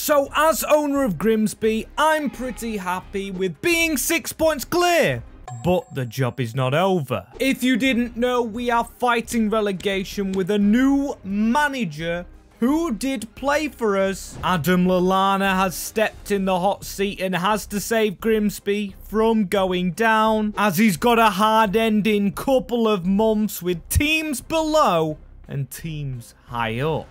So as owner of Grimsby, I'm pretty happy with being 6 points clear. But the job is not over. If you didn't know, we are fighting relegation with a new manager who did play for us. Adam Lallana has stepped in the hot seat and has to save Grimsby from going down, as he's got a hard-ending couple of months with teams below and teams high up.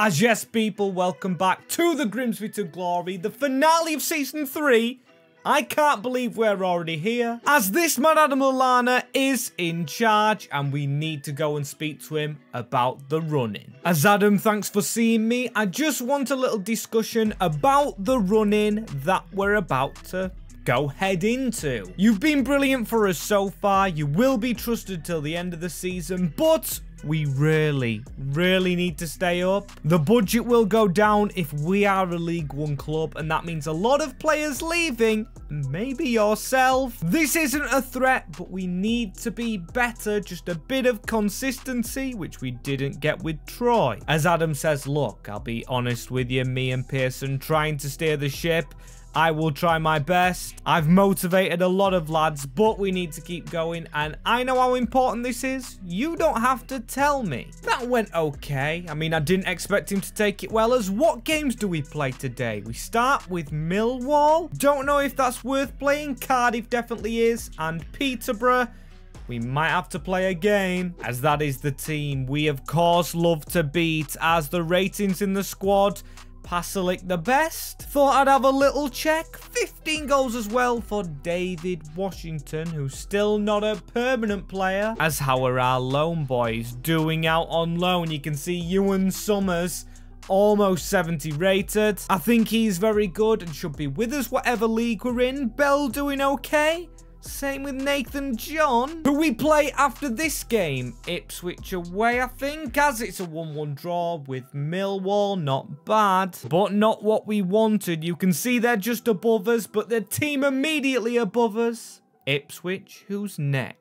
As yes, people, welcome back to the Grimsby to Glory, the finale of Season 3. I can't believe we're already here, as this man Adam Lallana is in charge and we need to go and speak to him about the running. As Adam, thanks for seeing me. I just want a little discussion about the running that we're about to go head into. You've been brilliant for us so far. You will be trusted till the end of the season, but we really need to stay up. The budget will go down if we are a League One club, and that means a lot of players leaving, maybe yourself. This isn't a threat, but we need to be better. Just a bit of consistency, which we didn't get with Troy. As Adam says, look, I'll be honest with you, me and Pearson trying to steer the ship. I will try my best. I've motivated a lot of lads, but we need to keep going, and I know how important this is. You don't have to tell me. That went okay. I mean, I didn't expect him to take it well. As what games do we play today? We start with Millwall. Don't know if that's worth playing. Cardiff definitely is, and Peterborough. We might have to play a game, as that is the team we of course love to beat, as the ratings in the squad. Pasalic the best. Thought I'd have a little check. 15 goals as well for David Washington, who's still not a permanent player. As how are our loan boys doing out on loan? You can see Ewan Summers, almost 70 rated. I think he's very good and should be with us whatever league we're in. Bell doing okay. Same with Nathan John, who we play after this game. Ipswich away, I think, as it's a 1-1 draw with Millwall. Not bad, but not what we wanted. You can see they're just above us, but the team immediately above us. Ipswich, who's next?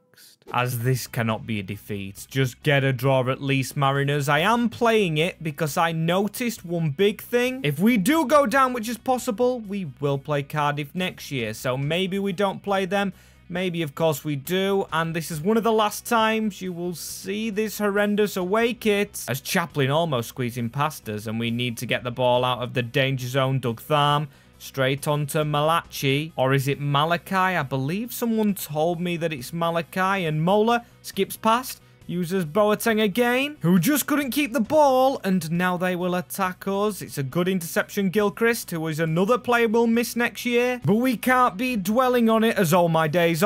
As this cannot be a defeat. Just get a draw at least, Mariners. I am playing it because I noticed one big thing. If we do go down, which is possible, we will play Cardiff next year. So maybe we don't play them. Maybe, of course, we do. And this is one of the last times you will see this horrendous away kit. As Chaplin almost squeezing past us, and we need to get the ball out of the danger zone. Doug Tharm straight onto Malachi. Or is it Malachi? I believe someone told me that it's Malachi. And Mola skips past. Uses Boateng again, who just couldn't keep the ball, and now they will attack us. It's a good interception, Gilchrist, who is another player we'll miss next year. But we can't be dwelling on it, as oh my days,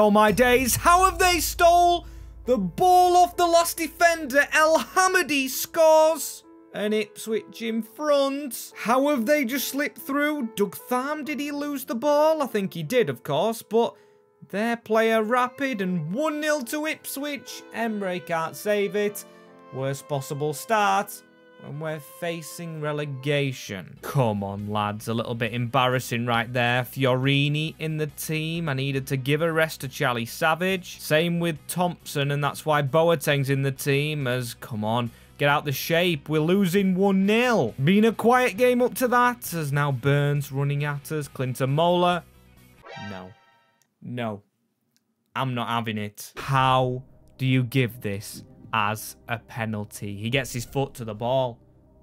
how have they stole the ball off the last defender? El Hamadi scores, and Ipswich in front. How have they just slipped through? Doug Tharm, did he lose the ball? I think he did, of course, but their player rapid, and 1-0 to Ipswich. Emre can't save it. Worst possible start when we're facing relegation. Come on, lads. A little bit embarrassing right there. Fiorini in the team. I needed to give a rest to Charlie Savage. Same with Thompson, and that's why Boateng's in the team. As, come on, get out the shape. We're losing 1-0. Been a quiet game up to that. As now Burns running at us. Clinton Mola. No, I'm not having it. How do you give this as a penalty? He gets his foot to the ball.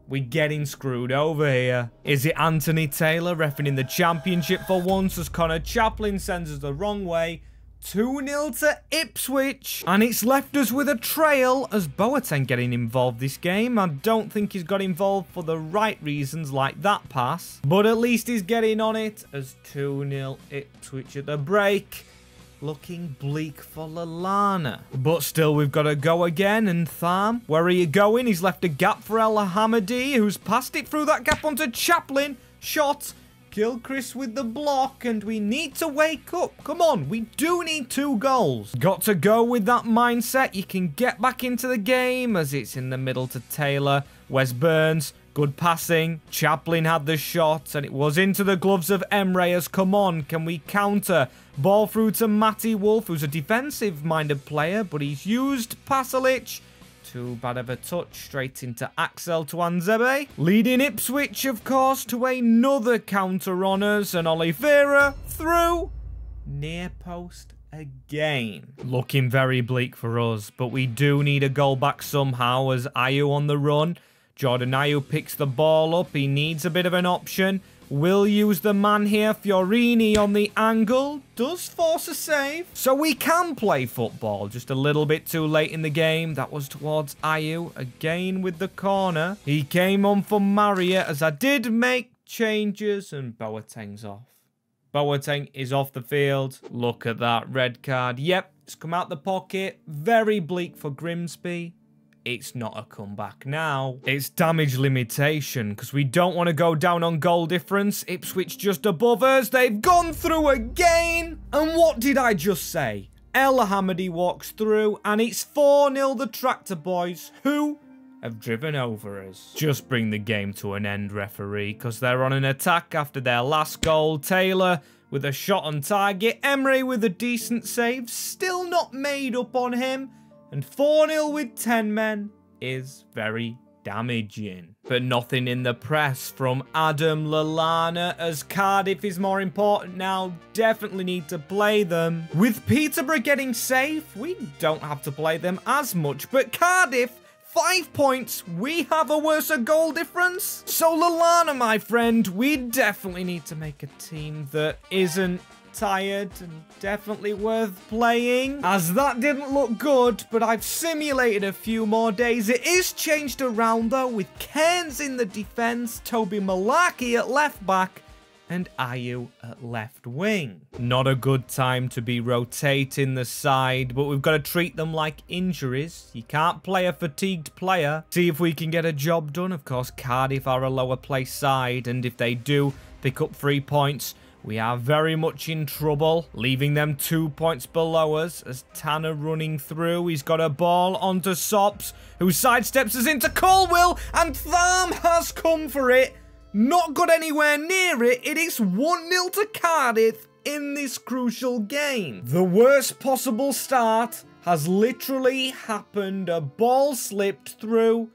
We're getting screwed over here. Is it Anthony Taylor reffing in the championship for once, as Connor Chaplin sends us the wrong way? 2-0 to Ipswich. And it's left us with a trail, as Boateng getting involved this game. I don't think he's got involved for the right reasons, like that pass. But at least he's getting on it, as 2-0 Ipswich at the break. Looking bleak for Lallana. But still, we've got to go again. And Tharm, where are you going? He's left a gap for El Hamadi, who's passed it through that gap onto Chaplin. Shot. Gilchrist with the block, and we need to wake up. Come on, we do need 2 goals. Got to go with that mindset. You can get back into the game, as it's in the middle to Taylor. Wes Burns, good passing. Chaplin had the shot, and it was into the gloves of Emre. As, come on, can we counter? Ball through to Matty Wolf, who's a defensive-minded player, but he's used Pasalic Too bad of a touch. Straight into Axel to Anzebe. Leading Ipswich, of course, to another counter on us. And Oliveira through. Near post again. Looking very bleak for us. But we do need a goal back somehow as Ayew on the run. Jordan Ayew picks the ball up. He needs a bit of an option. Will use the man here. Fiorini on the angle. Does force a save. So we can play football. Just a little bit too late in the game. That was towards Ayew. Again with the corner. He came on for Maria as I did make changes. And Boateng's off. Boateng is off the field. Look at that red card. Yep, it's come out the pocket. Very bleak for Grimsby. It's not a comeback now. It's damage limitation because we don't want to go down on goal difference. Ipswich just above us. They've gone through again. And what did I just say? El Hamadi walks through and it's 4-0 the Tractor Boys who have driven over us. Just bring the game to an end, referee, because they're on an attack after their last goal. Taylor with a shot on target. Emery with a decent save. Still not made up on him. And 4-0 with 10 men is very damaging. But nothing in the press from Adam Lallana as Cardiff is more important now. Definitely need to play them. With Peterborough getting safe, we don't have to play them as much. But Cardiff, 5 points, we have a worse goal difference. So Lallana, my friend, we definitely need to make a team that isn't tired and definitely worth playing, as that didn't look good, but I've simulated a few more days. It is changed around though, with Cairns in the defense, Toby Malaki at left back and Ayew at left wing. Not a good time to be rotating the side, but we've got to treat them like injuries. You can't play a fatigued player. See if we can get a job done. Of course, Cardiff are a lower place side, and if they do pick up 3 points, we are very much in trouble, leaving them 2 points below us as Tanner running through. He's got a ball onto Sops, who sidesteps us into Colwill, and Tham has come for it. Not got anywhere near it. It is 1-0 to Cardiff in this crucial game. The worst possible start has literally happened. A ball slipped through.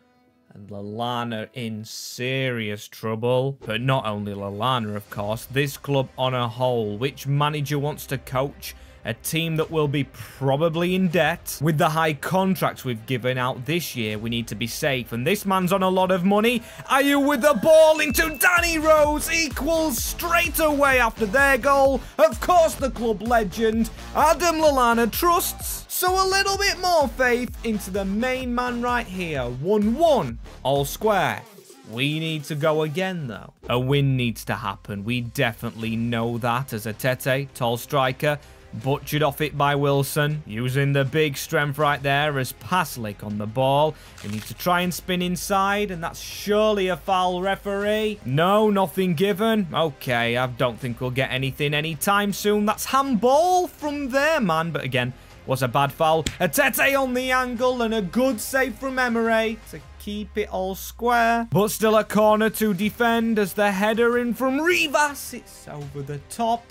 And Lallana in serious trouble. But not only Lallana, of course. This club on a whole. Which manager wants to coach a team that will be probably in debt? With the high contracts we've given out this year, we need to be safe. And this man's on a lot of money. Ayew with the ball into Danny Rose. Equals straight away after their goal. Of course, the club legend, Adam Lallana, trusts. So a little bit more faith into the main man right here. 1-1, all square. We need to go again, though. A win needs to happen. We definitely know that as a Tete, tall striker, butchered off it by Wilson, using the big strength right there as Paslick on the ball. We need to try and spin inside, and that's surely a foul, referee. No, nothing given. Okay, I don't think we'll get anything anytime soon. That's handball from there, man. But again, was a bad foul. A Tete on the angle and a good save from Emery to keep it all square. But still a corner to defend as the header in from Rivas. It's over the top.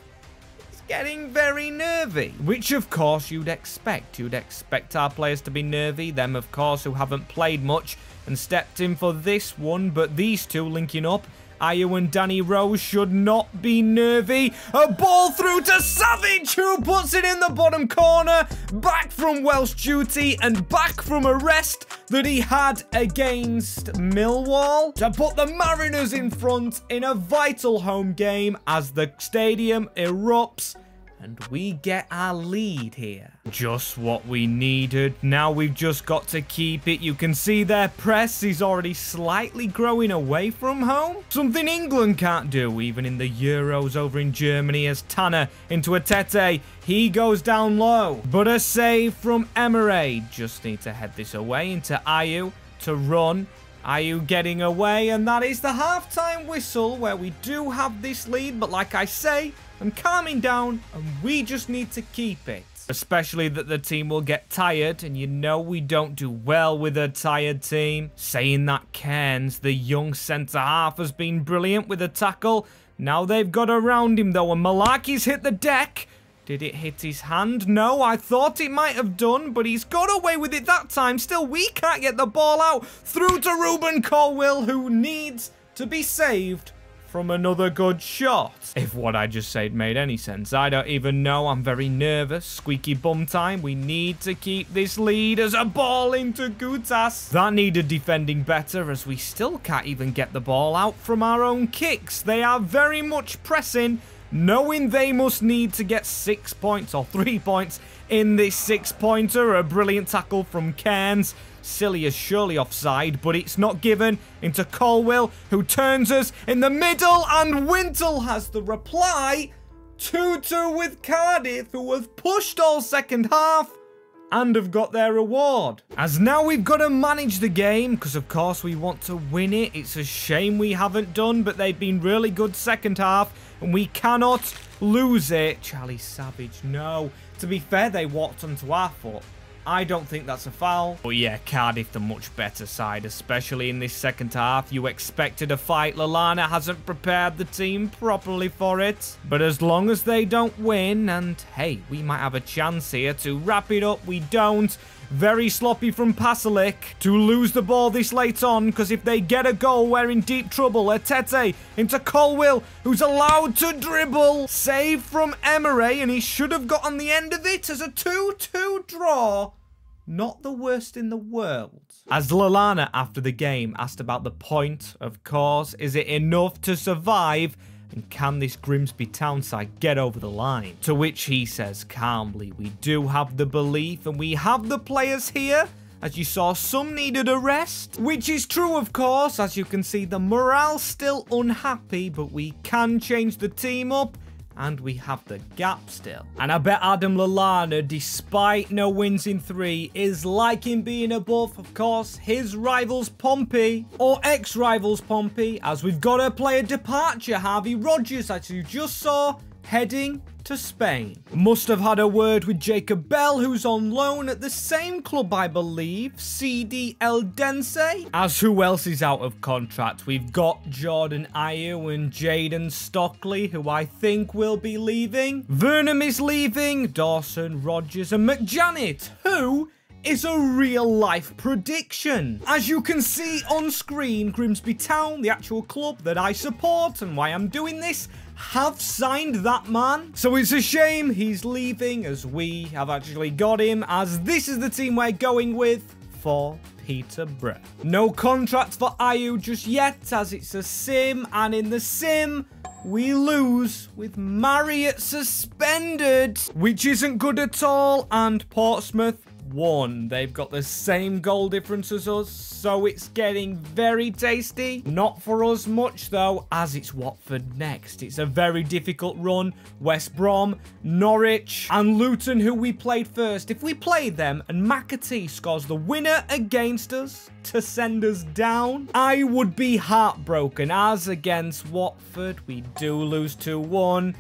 It's getting very nervy, which of course you'd expect. You'd expect our players to be nervy. Them, of course, who haven't played much and stepped in for this one. But these two linking up, Ayew and Danny Rose, should not be nervy. A ball through to Savage, who puts it in the bottom corner. Back from Welsh duty and back from a rest that he had against Millwall to put the Mariners in front in a vital home game as the stadium erupts. And we get our lead here. Just what we needed. Now we've just got to keep it. You can see their press is already slightly growing away from home. Something England can't do, even in the Euros over in Germany, as Tanner into a Tete. He goes down low. But a save from Emery. Just need to head this away into Ayew to run. Ayew getting away, and that is the halftime whistle where we do have this lead. But like I say, I'm calming down and we just need to keep it. Especially that the team will get tired, and you know we don't do well with a tired team. Saying that, Cairns, the young centre-half, has been brilliant with a tackle. Now they've got around him though, and Malaki's hit the deck. Did it hit his hand? No, I thought it might have done, but he's got away with it that time. Still, we can't get the ball out. Through to Ruben Colwill, who needs to be saved from another good shot. If what I just said made any sense, I don't even know. I'm very nervous. Squeaky bum time. We need to keep this lead as a ball into Gutas. That needed defending better, as we still can't even get the ball out from our own kicks. They are very much pressing, knowing they must need to get 6 points or 3 points in this 6-pointer. A brilliant tackle from Cairns. Silly as surely offside, but it's not given. Into Colwill, who turns us in the middle, and Wintle has the reply. 2-2 with Cardiff, who have pushed all second half and have got their reward. As now we've got to manage the game, because of course we want to win it. It's a shame we haven't done, but they've been really good second half, and we cannot lose it. Charlie Savage, no. To be fair, they walked onto our foot. I don't think that's a foul. But yeah, Cardiff the much better side, especially in this second half. You expected a fight. Lallana hasn't prepared the team properly for it. But as long as they don't win, and hey, we might have a chance here to wrap it up. We don't. Very sloppy from Pasalic to lose the ball this late on, because if they get a goal, we're in deep trouble. Etete into Colwill, who's allowed to dribble. Save from Emery, and he should have got on the end of it as a 2-2 draw. Not the worst in the world. As Lallana, after the game, asked about the point, of course, is it enough to survive? And can this Grimsby Town side get over the line? To which he says calmly, we do have the belief and we have the players here. As you saw, some needed a rest, which is true, of course. As you can see, the morale's still unhappy, but we can change the team up. And we have the gap still. And I bet Adam Lallana, despite no wins in 3, is liking being above, of course, his rivals Pompey, or ex-rivals Pompey, as we've got a player departure, Harvey Rogers, as you just saw, heading to Spain. Must have had a word with Jacob Bell, who's on loan at the same club, I believe, CD Eldense. As who else is out of contract? We've got Jordan Ayew and Jaden Stockley, who I think will be leaving. Vernon is leaving, Dawson, Rogers, and McJanet, who is a real-life prediction. As you can see on screen, Grimsby Town, the actual club that I support and why I'm doing this, have signed that man. So it's a shame he's leaving, as we have actually got him, as this is the team we're going with for Peterborough. No contract for Ayew just yet, as it's a sim, and in the sim, we lose with Marriott suspended, which isn't good at all, and Portsmouth won. They've got the same goal difference as us, so it's getting very tasty. Not for us much though, as it's Watford next. It's a very difficult run. West Brom, Norwich, and Luton, who we played first. If we play them and McAtee scores the winner against us to send us down, I would be heartbroken. As against Watford, we do lose 2-1.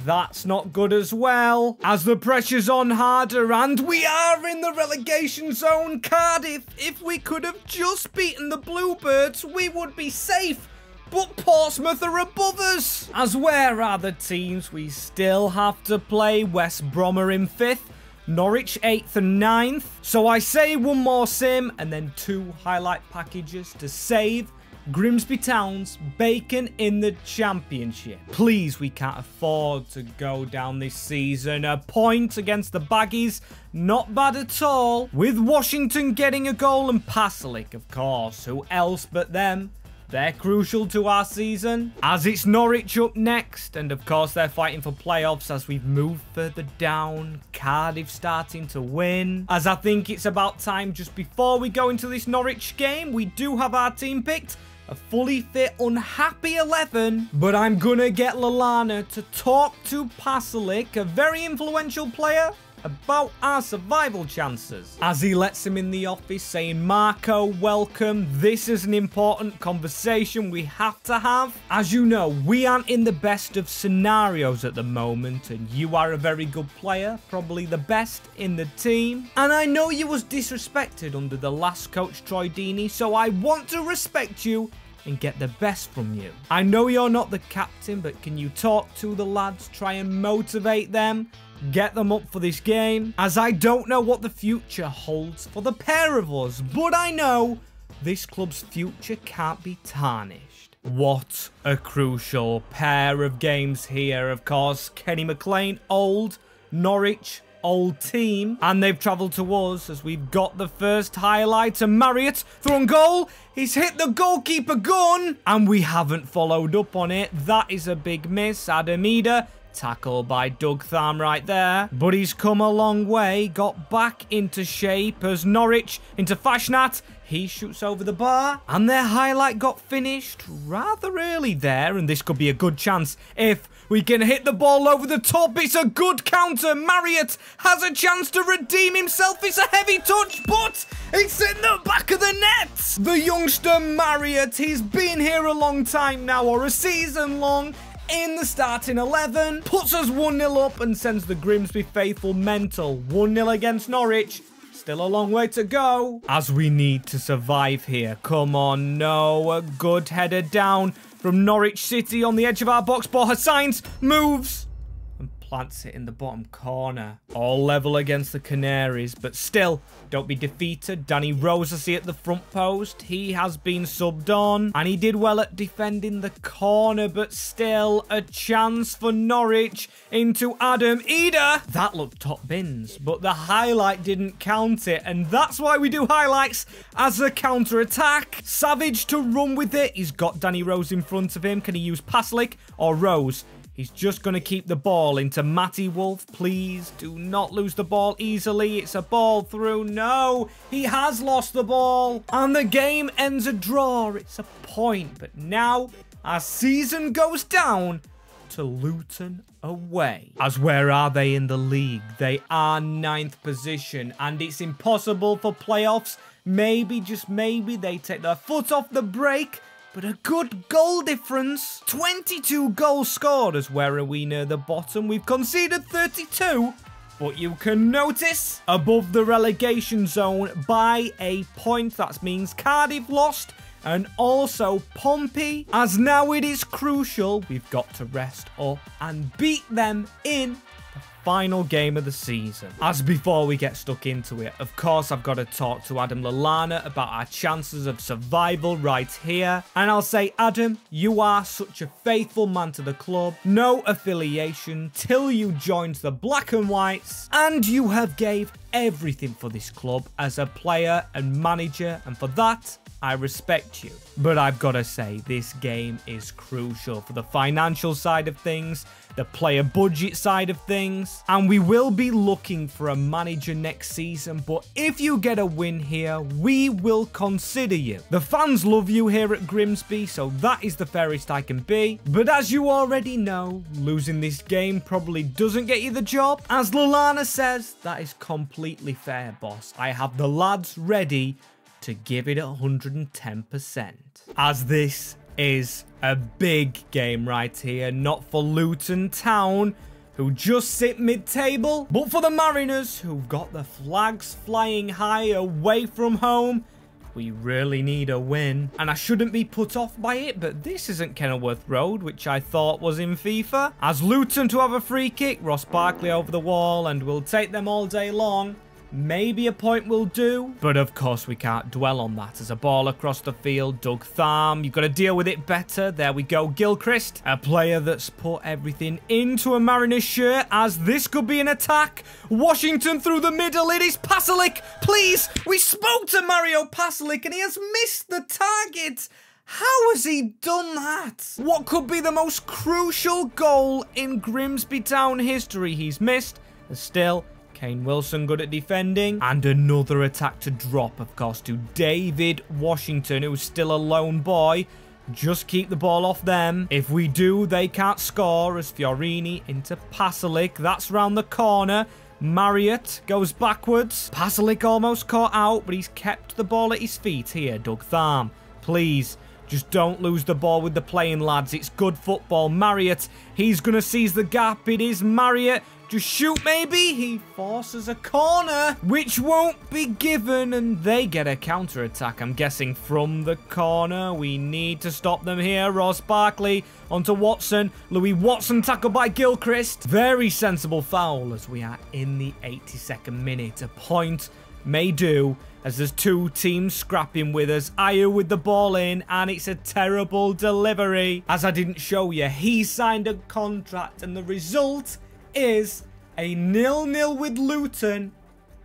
That's not good as well, as the pressure's on harder, and we are in the relegation zone. Cardiff, if we could have just beaten the Bluebirds, we would be safe. But Portsmouth are above us. As where are the teams we still have to play? West Brom are in 5th, Norwich 8th and 9th. So I say one more sim and then 2 highlight packages to save Grimsby Town's bacon in the Championship. Please, we can't afford to go down this season. A point against the Baggies, not bad at all. With Washington getting a goal and Pasalic, of course. Who else but them? They're crucial to our season. As it's Norwich up next, and of course they're fighting for playoffs as we've moved further down. Cardiff starting to win. As I think it's about time, just before we go into this Norwich game, we do have our team picked. A fully fit, unhappy 11. But I'm gonna get Lallana to talk to Pasalic, a very influential player, about our survival chances. As he lets him in the office saying, Marco, welcome. This is an important conversation we have to have. As you know, we aren't in the best of scenarios at the moment, and you are a very good player, probably the best in the team. And I know you was disrespected under the last coach, Troy Deeney, so I want to respect you and get the best from you. I know you're not the captain, but can you talk to the lads, try and motivate them, get them up for this game? As I don't know what the future holds for the pair of us, but I know this club's future can't be tarnished. What a crucial pair of games here. Of course, Kenny McLean, old, Norwich, old team, and they've travelled to us as we've got the first highlight to Marriott through on goal. He's hit the goalkeeper gun, and we haven't followed up on it. That is a big miss. Adobe, tackle by Doug Tham right there, but he's come a long way, got back into shape as Norwich into Fashnat. He shoots over the bar, and their highlight got finished rather early there, and this could be a good chance if we can hit the ball over the top. It's a good counter. Marriott has a chance to redeem himself. It's a heavy touch, but it's in the back of the net. The youngster Marriott, he's been here a long time now, or a season long, in the starting 11, puts us 1-0 up and sends the Grimsby faithful mental. 1-0 against Norwich. Still a long way to go, as we need to survive here. Come on, no. A good header down from Norwich City on the edge of our box. Hassains moves and plants it in the bottom corner. All level against the Canaries, but still, don't be defeated. Danny Rose, I see at the front post. He has been subbed on, and he did well at defending the corner, but still a chance for Norwich into Adam Eder. That looked top bins, but the highlight didn't count it, and that's why we do highlights as a counter-attack. Savage to run with it. He's got Danny Rose in front of him. Can he use Paslick or Rose? He's just going to keep the ball into Matty Wolf. Please do not lose the ball easily. It's a ball through. No, he has lost the ball. And the game ends a draw. It's a point. But now our season goes down to Luton away. As where are they in the league? They are 9th position. And it's impossible for playoffs. Maybe, just maybe, they take their foot off the brake. But a good goal difference. 22 goals scored. As where are we near the bottom? We've conceded 32. But you can notice above the relegation zone by a point. That means Cardiff lost. And also Pompey. As now it is crucial. We've got to rest up and beat them in final game of the season. As before we get stuck into it, of course I've got to talk to Adam Lallana about our chances of survival right here. And I'll say, Adam, you are such a faithful man to the club. No affiliation till you joined the Black and Whites. And you have gave everything for this club as a player and manager. And for that, I respect you. But I've got to say, this game is crucial for the financial side of things, the player budget side of things, and we will be looking for a manager next season. But if you get a win here, we will consider you. The fans love you here at Grimsby, so that is the fairest I can be. But as you already know, losing this game probably doesn't get you the job. As Lallana says, that is completely fair, boss. I have the lads ready to give it 110%. As this is a big game right here, not for Luton Town, who just sit mid-table, but for the Mariners, who've got the flags flying high away from home. We really need a win, and I shouldn't be put off by it, but this isn't Kenilworth Road, which I thought was in FIFA. As Luton to have a free kick, Ross Barkley over the wall, and we'll take them all day long. Maybe a point will do, but of course we can't dwell on that. As a ball across the field, Doug Tham, you've got to deal with it better. There we go, Gilchrist, a player that's put everything into a Mariners shirt, as this could be an attack. Washington through the middle, it is Pasalic. Please, we spoke to Mario Pasalic and he has missed the target. How has he done that? What could be the most crucial goal in Grimsby Town history he's missed? Still, Kane Wilson good at defending. And another attack to drop, of course, to David Washington, who's still a lone boy. Just keep the ball off them. If we do, they can't score, as Fiorini into Pasalic. That's round the corner. Marriott goes backwards. Pasalic almost caught out, but he's kept the ball at his feet here. Doug Tham, please. Just don't lose the ball with the playing, lads. It's good football. Marriott, he's going to seize the gap. It is Marriott. Just shoot, maybe. He forces a corner, which won't be given, and they get a counter-attack, I'm guessing, from the corner. We need to stop them here. Ross Barkley onto Watson. Louis Watson tackled by Gilchrist. Very sensible foul as we are in the 82nd minute. A point may do, as there's two teams scrapping with us. Ayew with the ball in, and it's a terrible delivery. As I didn't show you, he signed a contract, and the result is a 0-0 with Luton,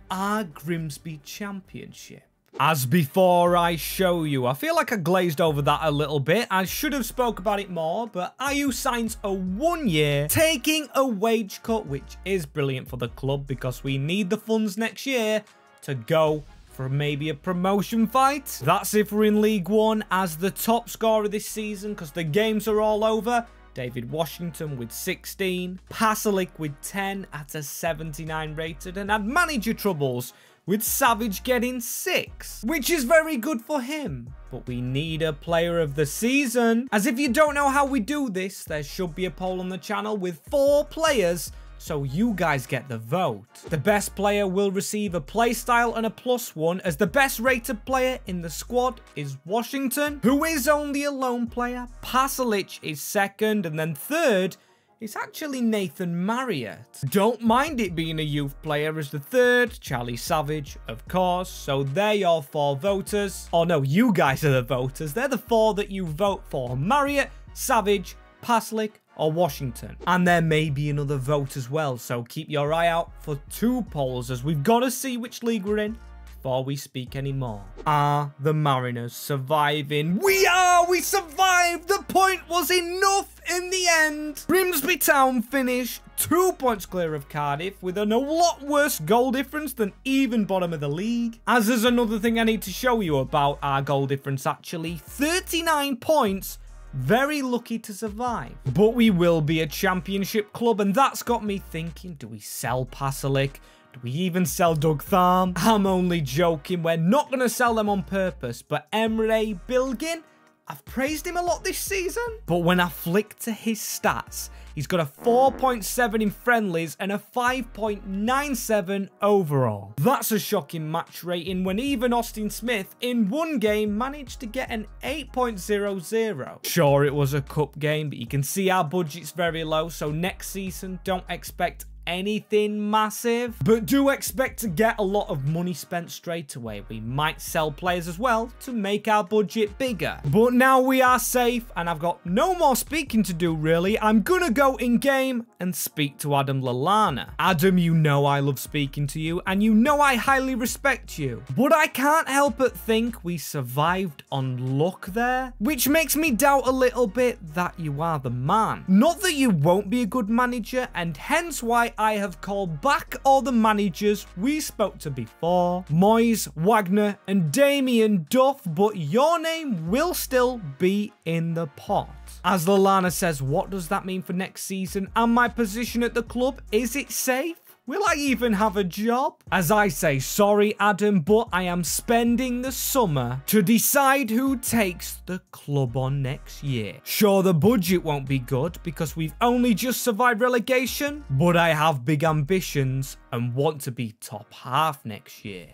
our Grimsby Championship. As before I show you, I feel like I glazed over that a little bit. I should have spoke about it more, but Ayew signs a 1 year, taking a wage cut, which is brilliant for the club because we need the funds next year to go for maybe a promotion fight. That's if we're in League One. As the top scorer this season, because the games are all over, David Washington with 16, Pasalic with 10 at a 79 rated, and had manager troubles with Savage getting 6, which is very good for him. But we need a player of the season. As if you don't know how we do this, there should be a poll on the channel with 4 players, so you guys get the vote. The best player will receive a playstyle and a +1, as the best rated player in the squad is Washington, who is only a lone player. Pasalic is second, and then third is actually Nathan Marriott. Don't mind it being a youth player as the third, Charlie Savage, of course. So they're your 4 voters. Oh no, you guys are the voters. They're the 4 that you vote for. Marriott, Savage, Pasalic, or Washington. And there may be another vote as well, so keep your eye out for 2 polls, as we've got to see which league we're in before we speak anymore. Are the Mariners surviving? We are! We survived! The point was enough in the end! Grimsby Town finish 2 points clear of Cardiff with a lot worse goal difference than even bottom of the league. As there's another thing I need to show you about our goal difference actually. 39 points. Very lucky to survive. But we will be a championship club, and that's got me thinking, do we sell Pasalic? Do we even sell Doug Tharm? I'm only joking. We're not going to sell them on purpose, but Emre Bilgin, I've praised him a lot this season. But when I flick to his stats, he's got a 4.7 in friendlies and a 5.97 overall. That's a shocking match rating when even Austin Smith in one game managed to get an 8.00. Sure, it was a cup game, but you can see our budget's very low, so next season don't expect anything massive, but do expect to get a lot of money spent straight away. We might sell players as well to make our budget bigger. But now we are safe, and I've got no more speaking to do really. I'm gonna go in game and speak to Adam Lallana. Adam, you know I love speaking to you, and you know I highly respect you, but I can't help but think we survived on luck there, which makes me doubt a little bit that you are the man. Not that you won't be a good manager, and hence why I have called back all the managers we spoke to before, Moyes, Wagner, and Damien Duff, but your name will still be in the pot. As Lallana says, what does that mean for next season and my position at the club? Is it safe? Will I even have a job? As I say, sorry Adam, but I am spending the summer to decide who takes the club on next year. Sure, the budget won't be good because we've only just survived relegation, but I have big ambitions and want to be top half next year.